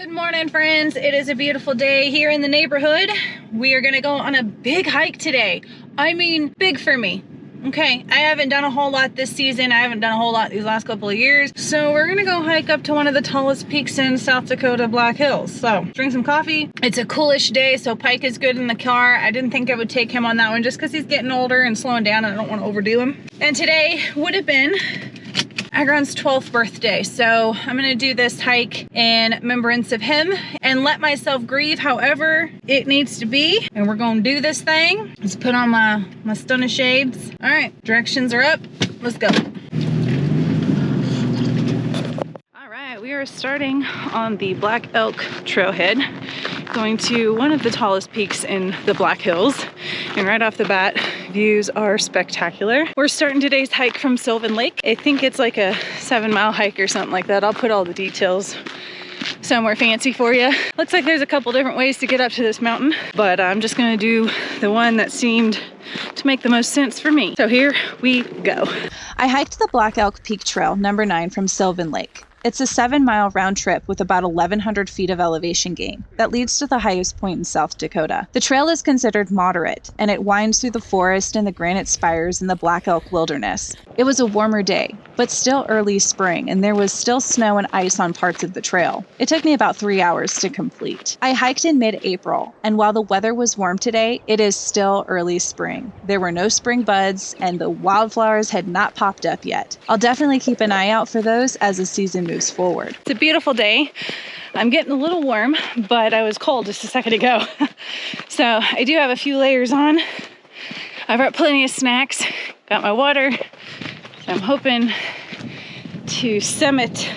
Good morning, friends. It is a beautiful day here in the neighborhood. We are gonna go on a big hike today. I mean, big for me. Okay, I haven't done a whole lot this season. I haven't done a whole lot these last couple of years. So we're gonna go hike up to one of the tallest peaks in South Dakota, Black Hills. So drink some coffee. It's a coolish day, so Pike is good in the car. I didn't think I would take him on that one just because he's getting older and slowing down and I don't want to overdo him. And today would have been Agron's 12th birthday, so I'm gonna do this hike in remembrance of him and let myself grieve however it needs to be. And we're gonna do this thing. Let's put on my stunner shades. All right, directions are up. Let's go. All right, we are starting on the Black Elk trailhead, going to one of the tallest peaks in the Black Hills. And right off the bat, views are spectacular. We're starting today's hike from Sylvan Lake. I think it's like a 7-mile hike or something like that. I'll put all the details somewhere fancy for you. Looks like there's a couple different ways to get up to this mountain, but I'm just gonna do the one that seemed to make the most sense for me. So here we go. I hiked the Black Elk Peak Trail, number 9 from Sylvan Lake. It's a 7-mile round trip with about 1,100 feet of elevation gain that leads to the highest point in South Dakota. The trail is considered moderate, and it winds through the forest and the granite spires in the Black Elk Wilderness. It was a warmer day, but still early spring, and there was still snow and ice on parts of the trail. It took me about 3 hours to complete. I hiked in mid-April, and while the weather was warm today, it is still early spring. There were no spring buds, and the wildflowers had not popped up yet. I'll definitely keep an eye out for those as the season moves forward. It's a beautiful day. I'm getting a little warm, but I was cold just a second ago. So I do have a few layers on. I brought plenty of snacks, got my water. So I'm hoping to summit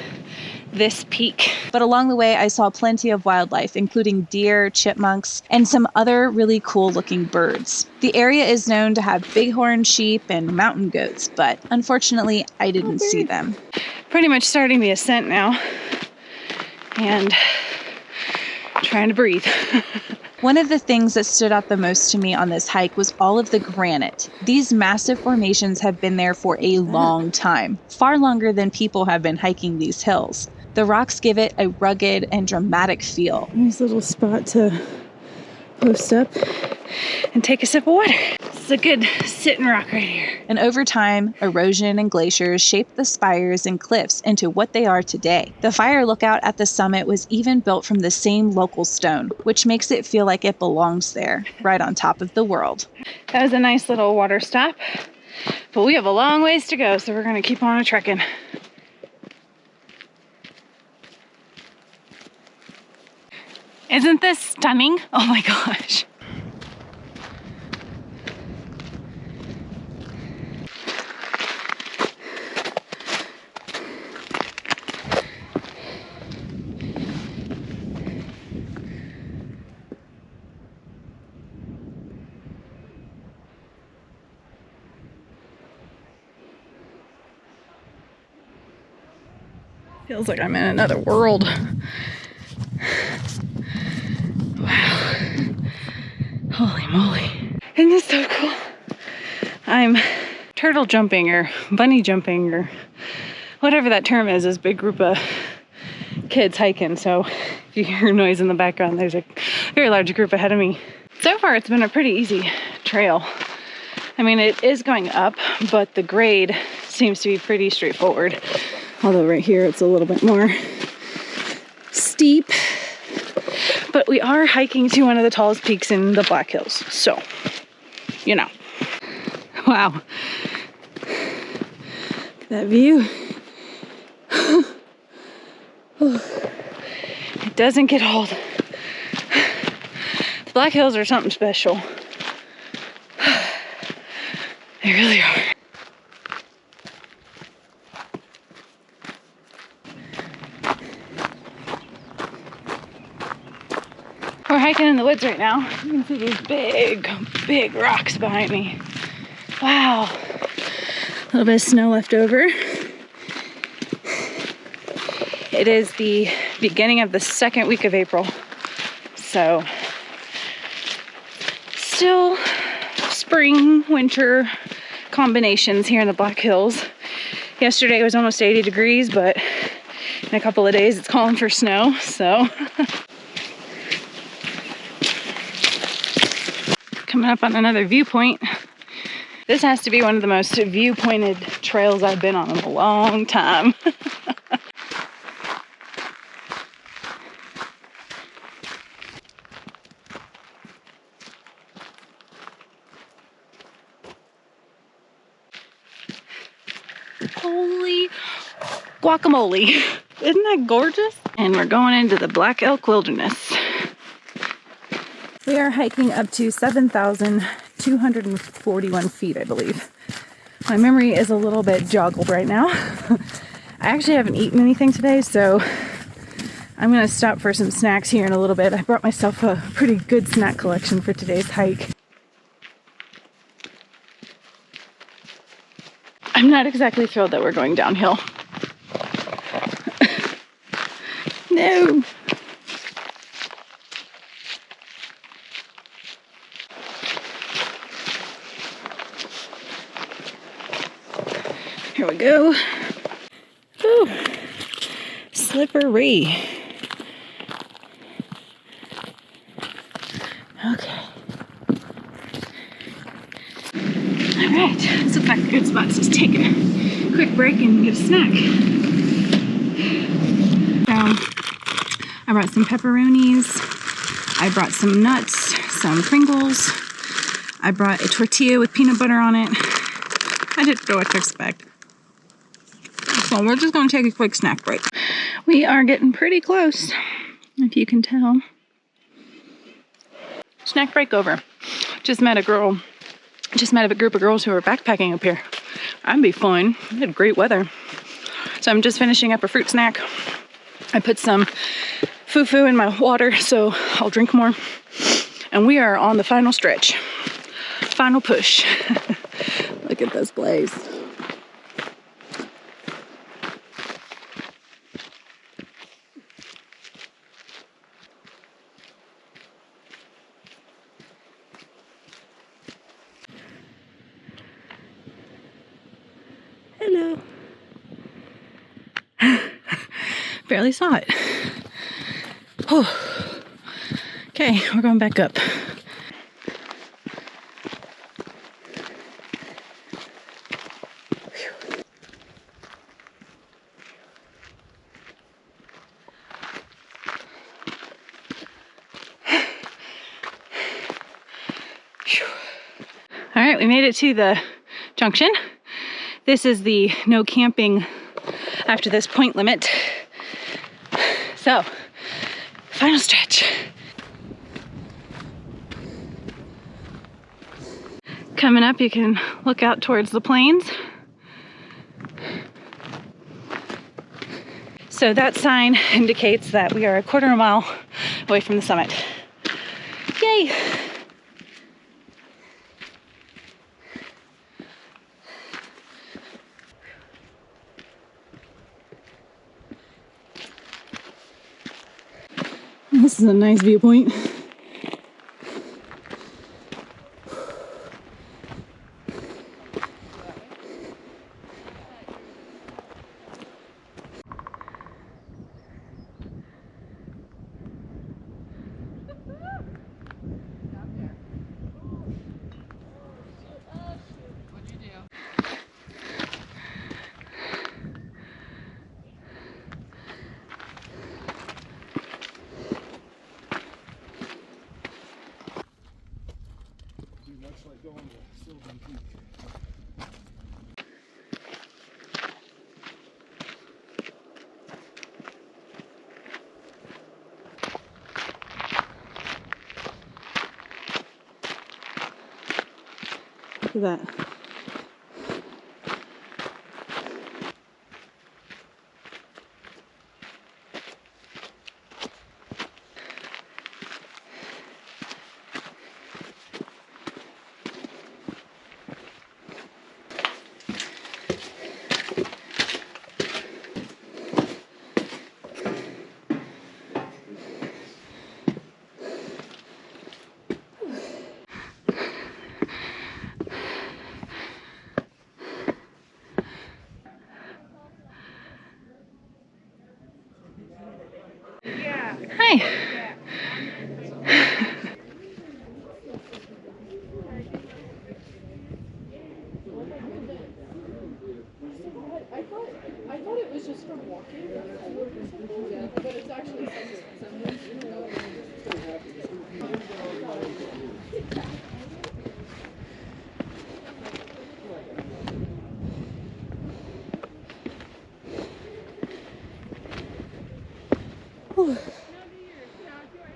this peak. But along the way, I saw plenty of wildlife, including deer, chipmunks, and some other really cool looking birds. The area is known to have bighorn sheep and mountain goats, but unfortunately, I didn't see them. Pretty much starting the ascent now and trying to breathe. One of the things that stood out the most to me on this hike was all of the granite. These massive formations have been there for a long time, far longer than people have been hiking these hills. The rocks give it a rugged and dramatic feel. Nice little spot to post up and take a sip of water. This is a good sitting rock right here. And over time, erosion and glaciers shaped the spires and cliffs into what they are today. The fire lookout at the summit was even built from the same local stone, which makes it feel like it belongs there, right on top of the world. That was a nice little water stop, but we have a long ways to go, so we're gonna keep on trekking. Isn't this stunning? Oh my gosh. Feels like I'm in another world. Wow. Holy moly. Isn't this so cool? I'm turtle jumping or bunny jumping or whatever that term is, this big group of kids hiking. So if you hear noise in the background, there's a very large group ahead of me. So far, it's been a pretty easy trail. I mean, it is going up, but the grade seems to be pretty straightforward. Although right here, it's a little bit more steep. But we are hiking to one of the tallest peaks in the Black Hills. So, you know. Wow. Look at that view. It doesn't get old. The Black Hills are something special. They really are. We're hiking in the woods right now. You can see these big rocks behind me. Wow. A little bit of snow left over. It is the beginning of the second week of April. So, still spring, winter combinations here in the Black Hills. Yesterday it was almost 80 degrees, but In a couple of days, it's calling for snow, so. Coming up on another viewpoint. This has to be one of the most view-pointed trails I've been on in a long time. Holy guacamole. Isn't that gorgeous? And we're going into the Black Elk Wilderness. We are hiking up to 7,241 feet, I believe. My memory is a little bit joggled right now. I actually haven't eaten anything today, so I'm going to stop for some snacks here in a little bit. I brought myself a pretty good snack collection for today's hike. I'm not exactly thrilled that we're going downhill. No. Here we go. Ooh, slippery. Okay. All right, this looks like a good spot to just take a quick break and get a snack. I brought some pepperonis. I brought some nuts, some Pringles. I brought a tortilla with peanut butter on it. I didn't know what to expect. So we're just going to take a quick snack break. We are getting pretty close, if you can tell. Snack break over. Just met a group of girls who are backpacking up here. That'd be fun. We had great weather. So I'm just finishing up a fruit snack. I put some fufu in my water, so I'll drink more. And we are on the final stretch. Final push. Look at this place. Hello. Barely saw it. Oh. Okay, we're going back up. All right, we made it to the junction. This is the no camping after this point limit. So, final stretch. Coming up, you can look out towards the plains. So that sign indicates that we are a quarter of a mile away from the summit. Yay! This is a nice viewpoint. Much like going to South Peak. Look at that.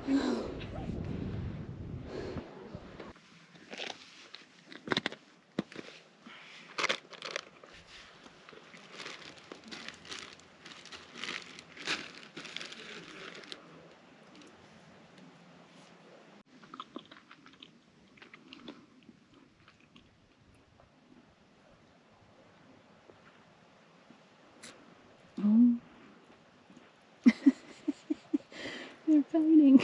Oh. They're fighting.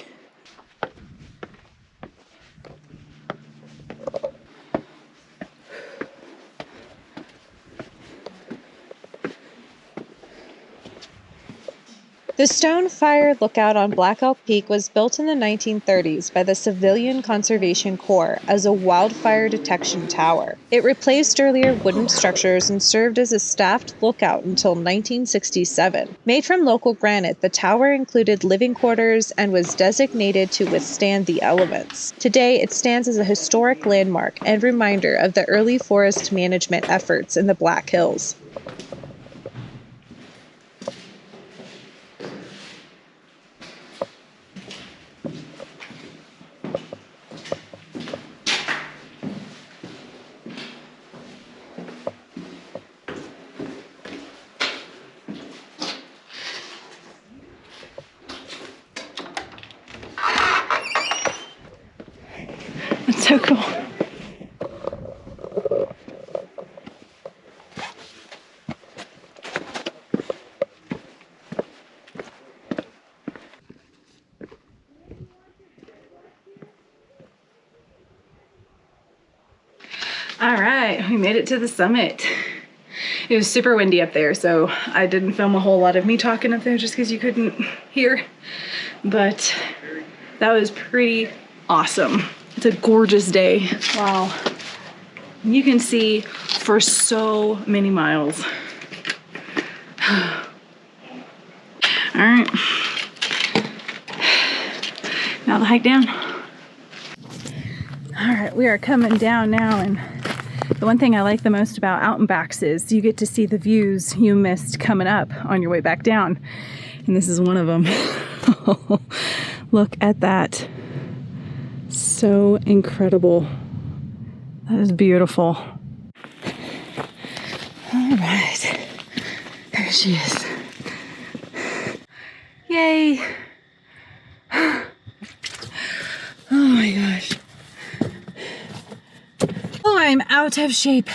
The stone fire lookout on Black Elk Peak was built in the 1930s by the Civilian Conservation Corps as a wildfire detection tower. It replaced earlier wooden structures and served as a staffed lookout until 1967. Made from local granite, the tower included living quarters and was designated to withstand the elements. Today, it stands as a historic landmark and reminder of the early forest management efforts in the Black Hills. That's so cool. All right, we made it to the summit. It was super windy up there, so I didn't film a whole lot of me talking up there just because you couldn't hear. But that was pretty awesome. It's a gorgeous day. Wow. You can see for so many miles. All right. Now the hike down. All right, we are coming down now, and the one thing I like the most about out and backs is you get to see the views you missed coming up on your way back down. And this is one of them. Look at that. So incredible. That is beautiful. All right. There she is. Yay. Oh my gosh. Oh, I'm out of shape.